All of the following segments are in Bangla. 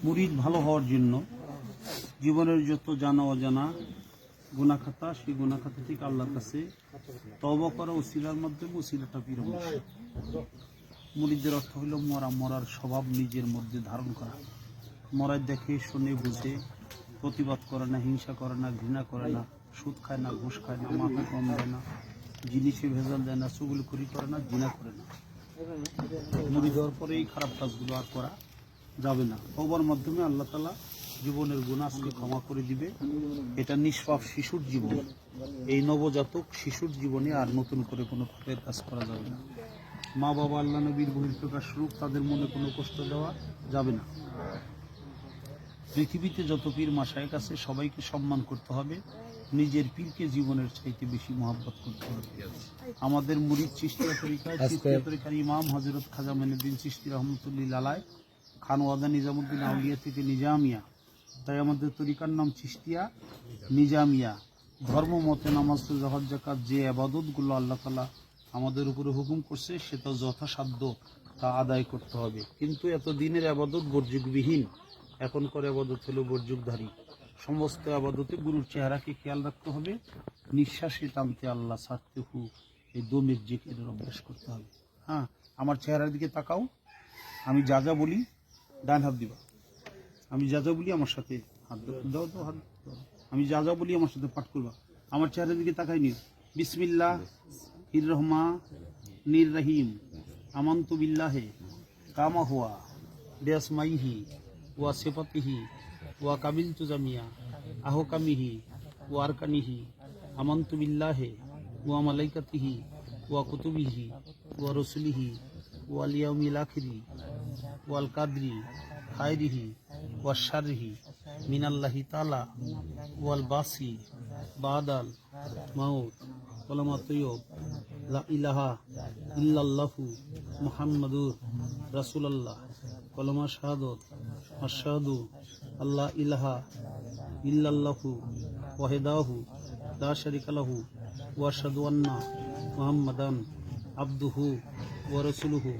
মুরিদ ভালো হওয়ার জন্য জীবনের যত জানা অজানা গুনাহ খাতা, সেই গুনাহ খাতা থেকে আল্লাহর কাছে তওবা করা উসিলার মাধ্যমে উসিলাটা পীর মুর্শিদ। মুরিদের অর্থ হলো মরার স্বভাব নিজের মধ্যে ধারণ করা। মরার দেখে শুনে বুঝে প্রতিবাদ করে না, হিংসা করে না, ঘৃণা করে না, সুদ খায় না, ঘুষ খায় না, মাথা কম দেয় না, জিনিসে ভেজাল দেয় না, চুগলখড়ি করে না, জিনা করে না। মুরিদ হওয়ার পরে এই খারাপ কাজগুলো আর করা যাবে না। তওবার মাধ্যমে আল্লাহ তাআলা জীবনের গুনাহকে ক্ষমা করে দিবে। এটা নিষ্পাপ শিশুর জীবন, এই নবজাতক শিশুর জীবনে আর নতুন করে কোনো পাপের কাজ করা যাবে না। মা বাবা আল্লাহ নবীর বহিঃপ্রকাশ রূপ, তাদের মনে কোনো কষ্ট দেওয়া যাবে না। পৃথিবীতে যত পীর মাশায়েখ আছে সবাইকে সম্মান করতে হবে, নিজের পীরকে জীবনের চাইতে বেশি মহব্বত করতে হবে। আমাদের মুরিদ চিশতিয়া তরিকার ইমাম হযরত খাজা মাইনুদ্দিন চিশতি রহমতুল্লাহ আলাইহি খানওয়াদা নিজামুদ্দিন আউলিয়া থেকে নিজামিয়া, তাই আমাদের তরিকার নাম চিশতিয়া নিজামিয়া। ধর্ম মতে নামাজ, রোজা, হজ, যাকাত যে ইবাদতগুলো আল্লাহ তাআলা আমাদের উপরে হুকুম করছে সেটা যথাসাধ্য তা আদায় করতে হবে। কিন্তু এত দিনের ইবাদত বর্জুকবিহীন, এখনকার ইবাদত হলো বর্জুকধারী। সমস্ত আবাদতে গুরুর চেহারাকে খেয়াল রাখতে হবে। নিঃশ্বাসে টানতে আল্লাহ, ছাড়তে হু, এই দমের জিকিরের অভ্যাস করতে হবে। হ্যাঁ, আমার চেহারার দিকে তাকাও, আমি যা যা বলি ডান হাত দিবা, আমি যা যা বলি আমার সাথে হাত দাও, দাও হাত দাও, আমি যা যা বলি আমার সাথে পাঠ করবা। আমার চেহারার দিকে তাকাই নি। বিসমিল্লাহ হির রহমানির রহিম, আমানতু বিল্লাহি কামা হুয়া বিআসমাইহি ওয়া সিফাতিহি ওয়া কাবিলতু জামিয়া আহকামিহি ওয়া আরকানিহি, আমানতু বিল্লাহি ওয়া মালাইকাতিহি ওয়া কুতুবিহি ওয়া রুসুলিহি ওয়াল ইয়াউমিল আখিরি ওয়াল কাদরি খায়রিহি ওয়া শাররিহি মিনাল্লাহি তাআলা ওয়াল বাসি বাদাল মাউত কলমা তৈয়ব লা ইলাহা ইল্লাল্লাহু মুহাম্মাদুর রাসূলুল্লাহ কলমা শাহাদাত আশহাদু আল্লা ইলাহা ইল্লাল্লাহু ওয়াহদাহু লা শারীকা লাহু ওয়া আশহাদু আন্না মুহাম্মাদান আবদুহু ওয়া রাসূলুহু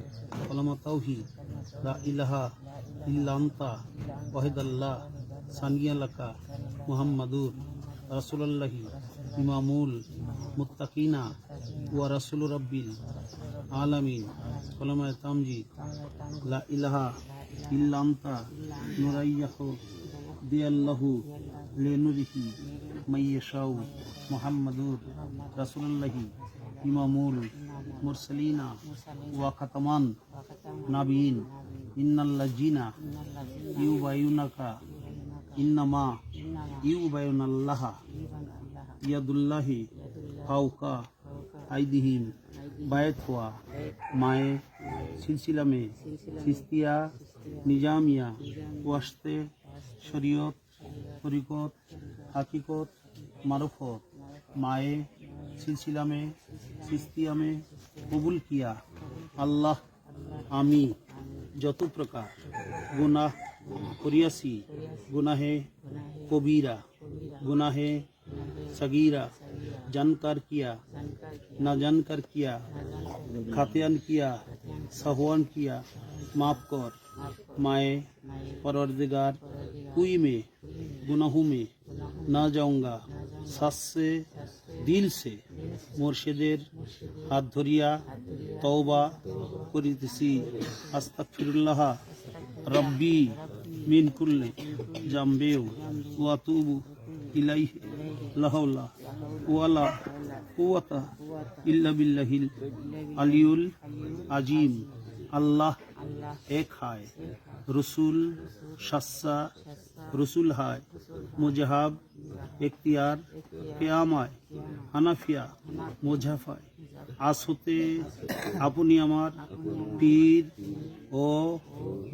কলমা তাওহীদ লা ইলাহা ইল্লা আনতা ওয়াহিদাল্লাহ সানিয়া লাকা মুহাম্মাদুর রাসূলুল্লাহি ইমামুল মুত্তাকিনা ওয়া রাসূলু রাব্বিল আলামিন কলমা তামজিদ লা ইলাহা ইল্লা আনতা নুরাইয়াহু দিয়াল্লাহু লিনুরিহি মাইয়াশাউ মুহাম্মাদুর রাসূলুল্লাহি ইমামুল মুরসালিনা ওয়া খাতামান নাবিয়িন ইন্নাল্লাযিনা ইউবাইয়ুনাকা ইন্নামা ইউবাইয়ুনাল্লাহা ইয়াদুল্লাহি ফাওকা আইদিহিম বায়াত হুয়া মায়ে সিলসিলা মে চিশতিয়া নিজামিয়া ওয়াস্তে শরীয়ত তরিকত হাকিকত মারফত মায়ে সিলসিলা মে চিশতিয়া মে কবুল কিয়া। আল্লাহ, আমি যত প্রকার গুনাহ করিয়াছি, গুনাহে কবিরা, গুনাহে সগীরা, जानकर किया ना जानकर किया, खातियान किया, सहवान किया, माफ़ कर माए परवरदिगार, कोई में गुनाहों में ना जाऊंगा। सास से दिल से मुर्शिदेर हाथ धरिया तौबा करितेছি, আস্তাগফিরুল্লাহ রব্বি মিন কুল্লি জামবিউ ওয়া আতুবু ইলাইহি লা হাওলা ওয়ালা কুওয়াতা ইল্লা বিল্লাহিল আলিয়ুল আজিম। আল্লাহ এক হায়, রসুল সাচ্চা রসুল হায়, মুজাহাব এখতিয়ার কেয়ামায় হানাফিয়া মুজাফায়। আজ হতে আপনি আমার পীর ও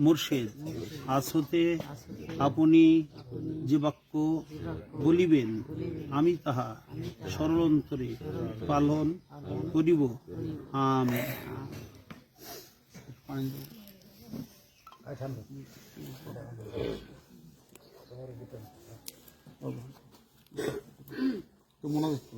মুর্শিদ। আজ হতে আপনি যে বাক্য বলিবেন আমি তাহা সরল অন্তরে পালন করিব। আমিন। তো মনে হচ্ছে